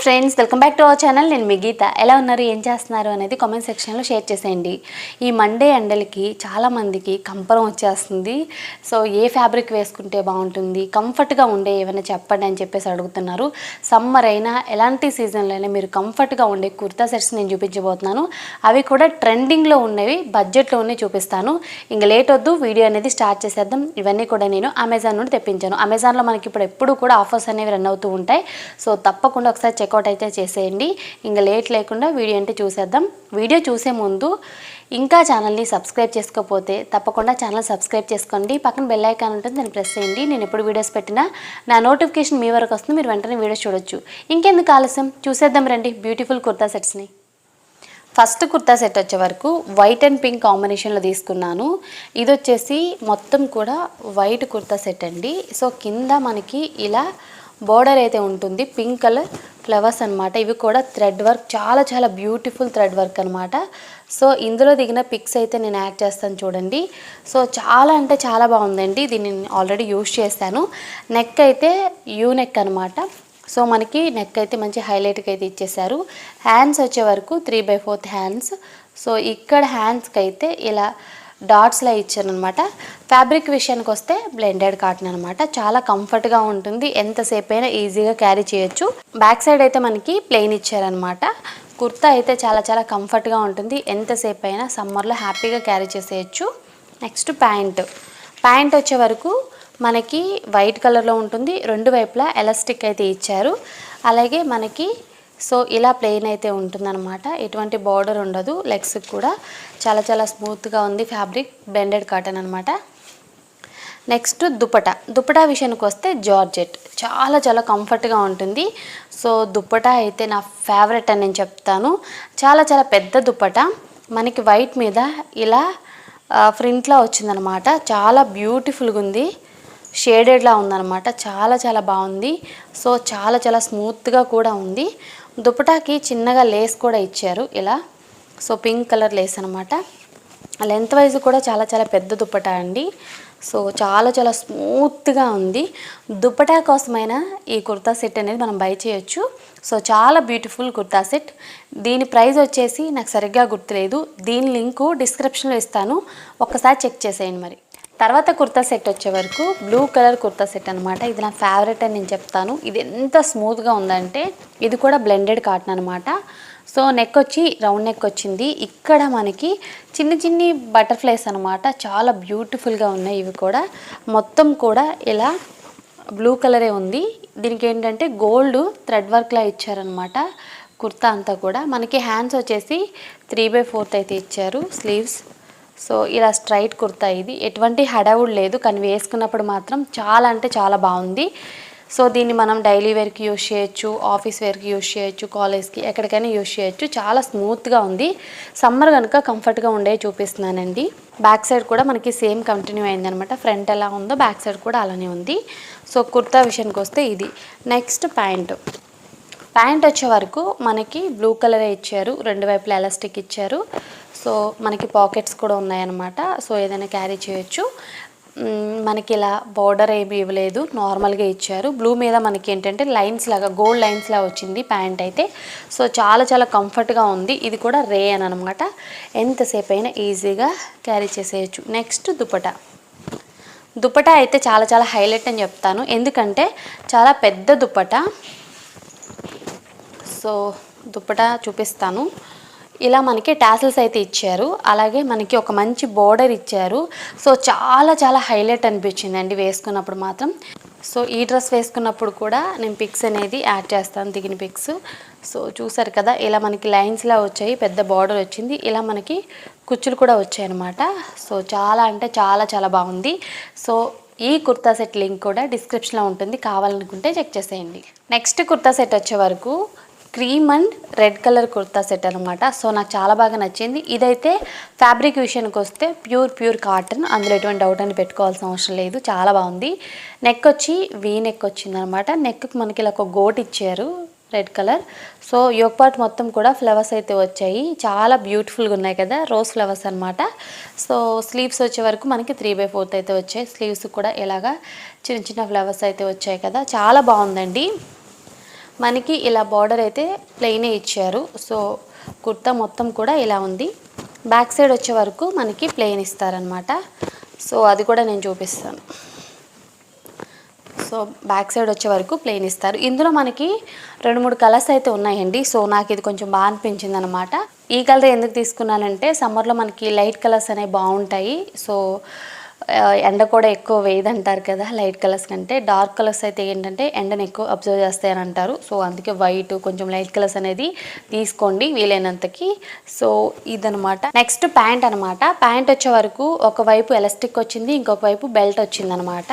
Friends, welcome back to our channel. నేను మీ గీత. ఎలా ఉన్నారు, ఏం చేస్తున్నారు అనేది కామెంట్ సెక్షన్లో షేర్ చేసేయండి. ఈ మండే ఎండలకి చాలామందికి కంపరం వచ్చేస్తుంది. సో ఏ ఫ్యాబ్రిక్ వేసుకుంటే బాగుంటుంది, కంఫర్ట్గా ఉండే ఏమైనా చెప్పండి అని చెప్పేసి అడుగుతున్నారు. సమ్మర్ అయినా ఎలాంటి సీజన్లో అయినా మీరు కంఫర్ట్గా ఉండే కుర్తా సెట్స్ నేను చూపించబోతున్నాను. అవి కూడా ట్రెండింగ్లో ఉన్నవి, బడ్జెట్లో ఉన్నవి చూపిస్తాను. ఇంకా లేట్ వద్దు, వీడియో అనేది స్టార్ట్ చేసేద్దాం. ఇవన్నీ కూడా నేను అమెజాన్ నుండి తెప్పించాను. అమెజాన్లో మనకి ఇప్పుడు ఎప్పుడు కూడా ఆఫర్స్ అనేవి రన్ అవుతూ ఉంటాయి. సో తప్పకుండా ఒకసారి చెక్అవుట్ అయితే చేసేయండి. ఇంకా లేట్ లేకుండా వీడియో అంటే చూసేద్దాం. వీడియో చూసే ముందు ఇంకా ఛానల్ని సబ్స్క్రైబ్ చేసుకోకపోతే తప్పకుండా ఛానల్ సబ్స్క్రైబ్ చేసుకోండి. పక్కన బెల్ ఐకాన్ ఉంటుంది, దాన్ని ప్రెస్ చేయండి. నేను ఎప్పుడు వీడియోస్ పెట్టినా నా నోటిఫికేషన్ మీ వరకు వస్తుంది, మీరు వెంటనే వీడియోస్ చూడొచ్చు. ఇంకెందుకు ఆలస్యం, చూసేద్దాం రండి బ్యూటిఫుల్ కుర్తా సెట్స్ని. ఫస్ట్ కుర్తా సెట్ వచ్చే వరకు వైట్ అండ్ పింక్ కాంబినేషన్లో తీసుకున్నాను. ఇది వచ్చేసి మొత్తం కూడా వైట్ కుర్తా సెట్ అండి. సో కింద మనకి ఇలా బోర్డర్ అయితే ఉంటుంది, పింక్ కలర్ ఫ్లవర్స్ అనమాట. ఇవి కూడా థ్రెడ్ వర్క్, చాలా చాలా బ్యూటిఫుల్ థ్రెడ్ వర్క్ అనమాట. సో ఇందులో దిగిన పిక్స్ అయితే నేను యాడ్ చేస్తాను చూడండి. సో చాలా అంటే చాలా బాగుందండి. దీన్ని ఆల్రెడీ యూజ్ చేశాను. నెక్ అయితే యూ నెక్ అనమాట. సో మనకి నెక్ అయితే మంచి హైలైట్గా అయితే ఇచ్చేసారు. హ్యాండ్స్ వచ్చే వరకు 3/4 హ్యాండ్స్. సో ఇక్కడ హ్యాండ్స్కి అయితే ఇలా డాట్స్లా ఇచ్చారనమాట. ఫ్యాబ్రిక్ విషయానికి వస్తే బ్లెండెడ్ కాటన్ అనమాట. చాలా కంఫర్ట్గా ఉంటుంది, ఎంతసేపు అయినా ఈజీగా క్యారీ చేయొచ్చు. బ్యాక్ సైడ్ అయితే మనకి ప్లెయిన్ ఇచ్చారనమాట. కుర్తా అయితే చాలా చాలా కంఫర్ట్గా ఉంటుంది, ఎంతసేపు అయినా సమ్మర్లో హ్యాపీగా క్యారీ చేసేయచ్చు. నెక్స్ట్ ప్యాంట్ వచ్చే వరకు మనకి వైట్ కలర్లో ఉంటుంది. రెండు వైపులా ఎలాస్టిక్ అయితే ఇచ్చారు. అలాగే మనకి సో ఇలా ప్లెయిన్ అయితే ఉంటుందన్నమాట, ఎటువంటి బార్డర్ ఉండదు. లెగ్స్ కూడా చాలా చాలా స్మూత్గా ఉంది ఫ్యాబ్రిక్, బ్లెండెడ్ కాటన్ అనమాట. నెక్స్ట్ దుపటా విషయానికి వస్తే జార్జెట్, చాలా చాలా కంఫర్ట్గా ఉంటుంది. సో దుపటా అయితే నా ఫేవరెట్ అని నేను చెప్తాను. చాలా చాలా పెద్ద దుపటా, మనకి వైట్ మీద ఇలా ఫ్రంట్లో వచ్చిందనమాట. చాలా బ్యూటిఫుల్గా ఉంది, షేడెడ్లా ఉందన్నమాట. చాలా చాలా బాగుంది. సో చాలా చాలా స్మూత్గా కూడా ఉంది. దుపటాకి చిన్నగా లేస్ కూడా ఇచ్చారు ఇలా. సో పింక్ కలర్ లేస్ అనమాట. లెంత్ వైజ్ కూడా చాలా చాలా పెద్ద దుపటా అండి. సో చాలా చాలా స్మూత్గా ఉంది. దుపటా కోసమైనా ఈ కుర్తా సెట్ అనేది మనం బై చేయొచ్చు. సో చాలా బ్యూటిఫుల్ కుర్తా సెట్. దీని ప్రైస్ వచ్చేసి నాకు సరిగ్గా గుర్తులేదు, దీని లింకు డిస్క్రిప్షన్లో ఇస్తాను, ఒక్కసారి చెక్ చేసేయండి. మరి తర్వాత కుర్తా సెట్ వచ్చే వరకు బ్లూ కలర్ కుర్తా సెట్ అనమాట. ఇది నా ఫేవరెట్ అని నేను చెప్తాను. ఇది ఎంత స్మూత్గా ఉందంటే, ఇది కూడా బ్లెండెడ్ కాటన్ అనమాట. సో నెక్ వచ్చి రౌండ్ నెక్ వచ్చింది. ఇక్కడ మనకి చిన్న చిన్ని బటర్ఫ్లైస్ అనమాట, చాలా బ్యూటిఫుల్గా ఉన్నాయి. ఇవి కూడా మొత్తం కూడా ఇలా బ్లూ కలరే ఉంది. దీనికి ఏంటంటే గోల్డ్ థ్రెడ్ వర్క్లా ఇచ్చారనమాట. కుర్తా అంతా కూడా మనకి హ్యాండ్స్ వచ్చేసి 3/4 అయితే ఇచ్చారు. స్లీవ్స్ సో ఇలా స్ట్రైట్ కుర్తా, ఇది ఎటువంటి హడావుడ్ లేదు, కానీ వేసుకున్నప్పుడు మాత్రం చాలా అంటే చాలా బాగుంది. సో దీన్ని మనం డైలీ వేర్కి యూజ్ చేయొచ్చు, ఆఫీస్ వేర్కి యూజ్ చేయొచ్చు, కాలేజ్కి ఎక్కడికైనా యూజ్ చేయొచ్చు. చాలా స్మూత్గా ఉంది. సమ్మర్ కనుక కంఫర్ట్గా ఉండే చూపిస్తున్నానండి. బ్యాక్ సైడ్ కూడా మనకి సేమ్ కంటిన్యూ అయిందనమాట. ఫ్రంట్ ఎలా ఉందో బ్యాక్ సైడ్ కూడా అలానే ఉంది. సో కుర్తా విషయానికి వస్తే ఇది. నెక్స్ట్ ప్యాంట్ వచ్చే వరకు మనకి బ్లూ కలరే ఇచ్చారు, రెండు వైపులా ఎలాస్టిక్ ఇచ్చారు. సో మనకి పాకెట్స్ కూడా ఉన్నాయన్నమాట. సో ఏదైనా క్యారీ చేయొచ్చు. మనకి ఇలా బార్డర్ ఏమి ఇవ్వలేదు, నార్మల్గా ఇచ్చారు. బ్లూ మీద మనకి ఏంటంటే లైన్స్ లాగా, గోల్డ్ లైన్స్ లాగా వచ్చింది ప్యాంట్ అయితే. సో చాలా చాలా కంఫర్ట్గా ఉంది. ఇది కూడా రే అని అనమాట, ఎంతసేపు అయినా ఈజీగా క్యారీ చేసేయచ్చు. నెక్స్ట్ దుపటా అయితే చాలా చాలా హైలైట్ అని చెప్తాను, ఎందుకంటే చాలా పెద్ద దుపటా. సో దుపటా చూపిస్తాను. ఇలా మనకి టాసిల్స్ అయితే ఇచ్చారు, అలాగే మనకి ఒక మంచి బోర్డర్ ఇచ్చారు. సో చాలా చాలా హైలైట్ అనిపించిందండి వేసుకున్నప్పుడు మాత్రం. సో ఈ డ్రెస్ వేసుకున్నప్పుడు కూడా నేను పిక్స్ అనేది యాడ్ చేస్తాను, దిగిన పిక్స్. సో చూసారు కదా, ఇలా మనకి లైన్స్లా వచ్చాయి, పెద్ద బార్డర్ వచ్చింది, ఇలా మనకి కుచ్చులు కూడా వచ్చాయి అనమాట. సో చాలా అంటే చాలా చాలా బాగుంది. సో ఈ కుర్తా సెట్ లింక్ కూడా డిస్క్రిప్షన్లో ఉంటుంది, కావాలనుకుంటే చెక్ చేసేయండి. నెక్స్ట్ కుర్తా సెట్ వచ్చే వరకు cream and red colour kurta set అనమాట. సో నాకు చాలా బాగా నచ్చింది. ఇదైతే ఫ్యాబ్రిక్ విషయానికి వస్తే ప్యూర్ కాటన్, అందులో ఎటువంటి డౌట్ అని పెట్టుకోవాల్సిన అవసరం లేదు, చాలా బాగుంది. నెక్ వచ్చి వీ నెక్ వచ్చిందనమాట. నెక్కి మనకి ఇలా ఒక గోట్ ఇచ్చారు red colour. So yoke part మొత్తం కూడా ఫ్లవర్స్ అయితే వచ్చాయి, చాలా బ్యూటిఫుల్గా ఉన్నాయి కదా, రోజ్ ఫ్లవర్స్ అనమాట. సో స్లీవ్స్ వచ్చే వరకు మనకి 3/4 అయితే వచ్చాయి. స్లీవ్స్ కూడా ఇలాగా చిన్న చిన్న ఫ్లవర్స్ అయితే వచ్చాయి కదా, చాలా బాగుందండి. మనకి ఇలా బార్డర్ అయితే ప్లెయినే ఇచ్చారు. సో కుర్తా మొత్తం కూడా ఇలా ఉంది. బ్యాక్ సైడ్ వచ్చే వరకు మనకి ప్లెయిన్ ఇస్తారనమాట. సో అది కూడా నేను చూపిస్తాను. సో బ్యాక్ సైడ్ వచ్చే వరకు ప్లెయిన్ ఇస్తారు. ఇందులో మనకి 2-3 కలర్స్ అయితే ఉన్నాయండి. సో నాకు ఇది కొంచెం బాగా అనిపించింది అనమాట. ఈ కలర్ ఎందుకు తీసుకున్నానంటే సమ్మర్లో మనకి లైట్ కలర్స్ అనేవి బాగుంటాయి. సో ఎండ కూడా ఎక్కువ వేయదంటారు కదా లైట్ కలర్స్ కంటే. డార్క్ కలర్స్ అయితే ఏంటంటే ఎండను ఎక్కువ అబ్జర్వ్ చేస్తాయని అంటారు. సో అందుకే వైట్ కొంచెం లైట్ కలర్స్ అనేది తీసుకోండి వీలైనంతకి. సో ఇదనమాట. నెక్స్ట్ ప్యాంట్ అనమాట. ప్యాంట్ వచ్చే వరకు ఒకవైపు ఎలాస్టిక్ వచ్చింది, ఇంకొక వైపు బెల్ట్ వచ్చింది అనమాట.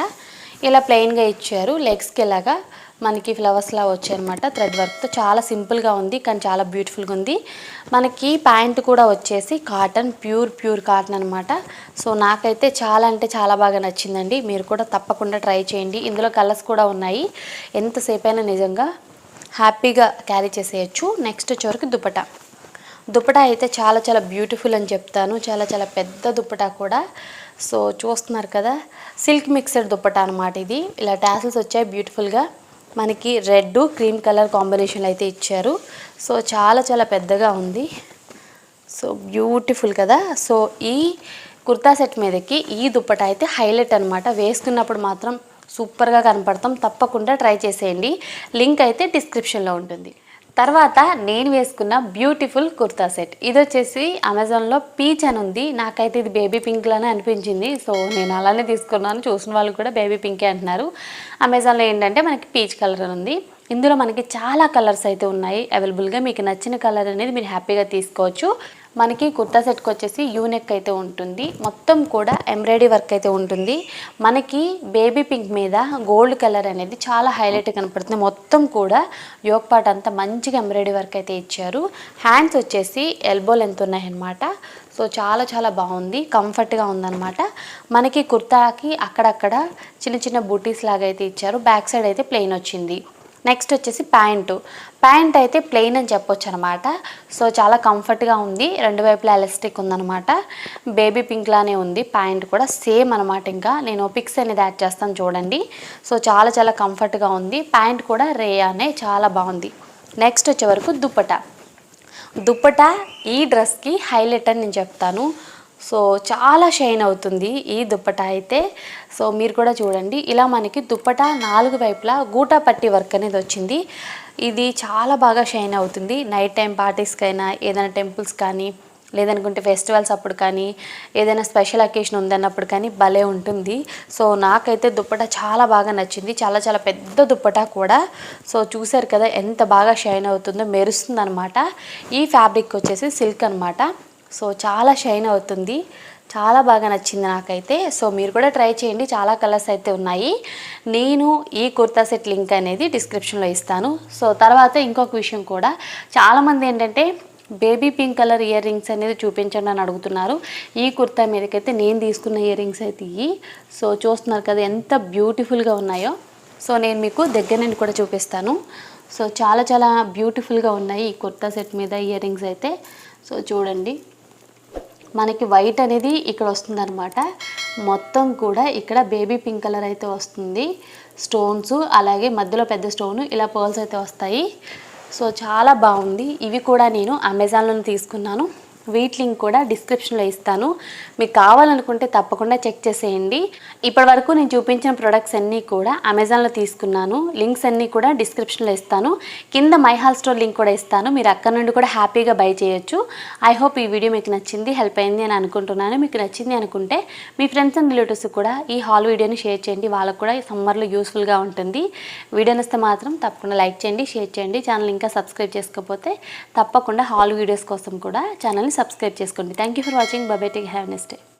ఇలా ప్లెయిన్గా ఇచ్చారు. లెగ్స్కి ఇలాగా మనకి ఫ్లవర్స్లా వచ్చాయన్నమాట థ్రెడ్ వర్క్తో. చాలా సింపుల్గా ఉంది కానీ చాలా బ్యూటిఫుల్గా ఉంది. మనకి ప్యాంట్ కూడా వచ్చేసి కాటన్, ప్యూర్ కాటన్ అనమాట. సో నాకైతే చాలా అంటే చాలా బాగా నచ్చిందండి. మీరు కూడా తప్పకుండా ట్రై చేయండి. ఇందులో కలర్స్ కూడా ఉన్నాయి. ఎంతసేపు అయినా నిజంగా హ్యాపీగా క్యారీ చేసేయచ్చు. నెక్స్ట్ వచ్చేవరకు దుపటా అయితే చాలా బ్యూటిఫుల్ అని చెప్తాను. చాలా పెద్ద దుపటా కూడా. సో చూస్తున్నారు కదా, సిల్క్ మిక్సెడ్ దుపటా అనమాట ఇది. ఇలా టాసిల్స్ వచ్చాయి బ్యూటిఫుల్గా. మనకి రెడ్ క్రీమ్ కలర్ కాంబినేషన్లో అయితే ఇచ్చారు. సో చాలా పెద్దగా ఉంది. సో బ్యూటిఫుల్ కదా. సో ఈ కుర్తా సెట్ మీదకి ఈ దుపటా అయితే హైలైట్ అనమాట. వేసుకున్నప్పుడు మాత్రం సూపర్గా కనపడతాం. తప్పకుండా ట్రై చేసేయండి. లింక్ అయితే డిస్క్రిప్షన్లో ఉంటుంది. తర్వాత నేను వేసుకున్న బ్యూటిఫుల్ కుర్తా సెట్ ఇది వచ్చేసి అమెజాన్లో పీచ్ అని ఉంది. నాకైతే ఇది బేబీ పింక్ లానే అనిపించింది. సో నేను అలానే తీసుకున్నాను. చూసిన వాళ్ళు కూడా బేబీ పింకే అంటున్నారు. అమెజాన్లో ఏంటంటే మనకి పీచ్ కలర్ అని ఉంది. ఇందులో మనకి చాలా కలర్స్ అయితే ఉన్నాయి అవైలబుల్గా. మీకు నచ్చిన కలర్ అనేది మీరు హ్యాపీగా తీసుకోవచ్చు. మనకి కుర్తా సెట్కి వచ్చేసి యూనెక్ అయితే ఉంటుంది. మొత్తం కూడా ఎంబ్రాయిడరీ వర్క్ అయితే ఉంటుంది. మనకి బేబీ పింక్ మీద గోల్డ్ కలర్ అనేది చాలా హైలైట్ కనపడుతుంది. మొత్తం కూడా యోక్ పార్ట్ అంతా మంచిగా ఎంబ్రాయిడరీ వర్క్ అయితే ఇచ్చారు. హ్యాండ్స్ వచ్చేసి ఎల్బో లెంత్ ఉన్నాయన్నమాట. సో చాలా బాగుంది, కంఫర్ట్గా ఉందన్నమాట. మనకి కుర్తాకి అక్కడక్కడ చిన్న బూటీస్ లాగా అయితే ఇచ్చారు. బ్యాక్ సైడ్ అయితే ప్లెయిన్ వచ్చింది. నెక్స్ట్ వచ్చేసి ప్యాంట్ అయితే ప్లెయిన్ అని చెప్పొచ్చు అనమాట. సో చాలా కంఫర్ట్గా ఉంది. 2 వైపులా ఎలాస్టిక్ ఉందనమాట. బేబీ పింక్ లానే ఉంది ప్యాంట్ కూడా సేమ్ అనమాట. ఇంకా నేను పిక్స్ అనేది యాడ్ చేస్తాను చూడండి. సో చాలా కంఫర్ట్గా ఉంది. ప్యాంట్ కూడా రేయానే చాలా బాగుంది. నెక్స్ట్ వచ్చే వరకు దుపట్టా ఈ డ్రెస్కి హైలైట్ అని నేను చెప్తాను. సో చాలా షైన్ అవుతుంది ఈ దుపట్టా అయితే. సో మీరు కూడా చూడండి. ఇలా మనకి దుపట్టా 4 వైపులా గూటా పట్టి వర్క్ అనేది వచ్చింది. ఇది చాలా బాగా షైన్ అవుతుంది. నైట్ టైం పార్టీస్కైనా, ఏదైనా టెంపుల్స్ కానీ, లేదనుకుంటే ఫెస్టివల్స్ అప్పుడు కానీ, ఏదైనా స్పెషల్ అకేషన్ ఉందన్నప్పుడు కానీ భలే ఉంటుంది. సో నాకైతే దుపట్టా చాలా బాగా నచ్చింది. చాలా పెద్ద దుపట్టా కూడా. సో చూసారు కదా ఎంత బాగా షైన్ అవుతుందో, మెరుస్తుంది అనమాట. ఈ ఫ్యాబ్రిక్ వచ్చేసి సిల్క్ అనమాట. సో చాలా షైన్ అవుతుంది. చాలా బాగా నచ్చింది నాకైతే. సో మీరు కూడా ట్రై చేయండి. చాలా కలర్స్ అయితే ఉన్నాయి. నేను ఈ కుర్తా సెట్ లింక్ అనేది డిస్క్రిప్షన్లో ఇస్తాను. సో తర్వాత ఇంకొక విషయం కూడా, చాలామంది ఏంటంటే baby pink colour ear rings అనేది చూపించండి అని అడుగుతున్నారు. ఈ కుర్తా మీదకైతే నేను తీసుకున్న ఇయర్ రింగ్స్ అయితే ఇవి. సో చూస్తున్నారు కదా ఎంత బ్యూటిఫుల్గా ఉన్నాయో. సో నేను మీకు దగ్గర నుండి కూడా చూపిస్తాను. సో చాలా బ్యూటిఫుల్గా ఉన్నాయి ఈ కుర్తా సెట్ మీద ఇయర్ రింగ్స్ అయితే. సో చూడండి, మనకి వైట్ అనేది ఇక్కడ వస్తుందన్నమాట. మొత్తం కూడా ఇక్కడ బేబీ పింక్ కలర్ అయితే వస్తుంది. స్టోన్స్, అలాగే మధ్యలో పెద్ద స్టోను, ఇలా పర్ల్స్ అయితే వస్తాయి. సో చాలా బాగుంది. ఇవి కూడా నేను అమెజాన్లో తీసుకున్నాను. వీటి లింక్ కూడా డిస్క్రిప్షన్లో ఇస్తాను. మీకు కావాలనుకుంటే తప్పకుండా చెక్ చేసేయండి. ఇప్పటి వరకు నేను చూపించిన ప్రొడక్ట్స్ అన్నీ కూడా అమెజాన్లో తీసుకున్నాను. లింక్స్ అన్నీ కూడా డిస్క్రిప్షన్లో ఇస్తాను. కింద మై హాల్ స్టోర్ లింక్ కూడా ఇస్తాను. మీరు అక్కడ నుండి కూడా హ్యాపీగా బై చేయొచ్చు. ఐ హోప్ ఈ వీడియో మీకు నచ్చింది, హెల్ప్ అయింది అని అనుకుంటున్నాను. మీకు నచ్చింది అనుకుంటే మీ ఫ్రెండ్స్ అండ్ రిలేటివ్స్ కూడా ఈ హాల్ వీడియోని షేర్ చేయండి. వాళ్ళకు కూడా ఈ సమ్మర్లో యూస్ఫుల్గా ఉంటుంది. వీడియో నచ్చితే మాత్రం తప్పకుండా లైక్ చేయండి, షేర్ చేయండి. ఛానల్ ఇంకా సబ్స్క్రైబ్ చేసుకోకపోతే తప్పకుండా హాల్ వీడియోస్ కోసం కూడా ఛానల్ని సబ్స్క్రైబ్ చేసుకోండి. Thank you for watching. By by. Take have next day.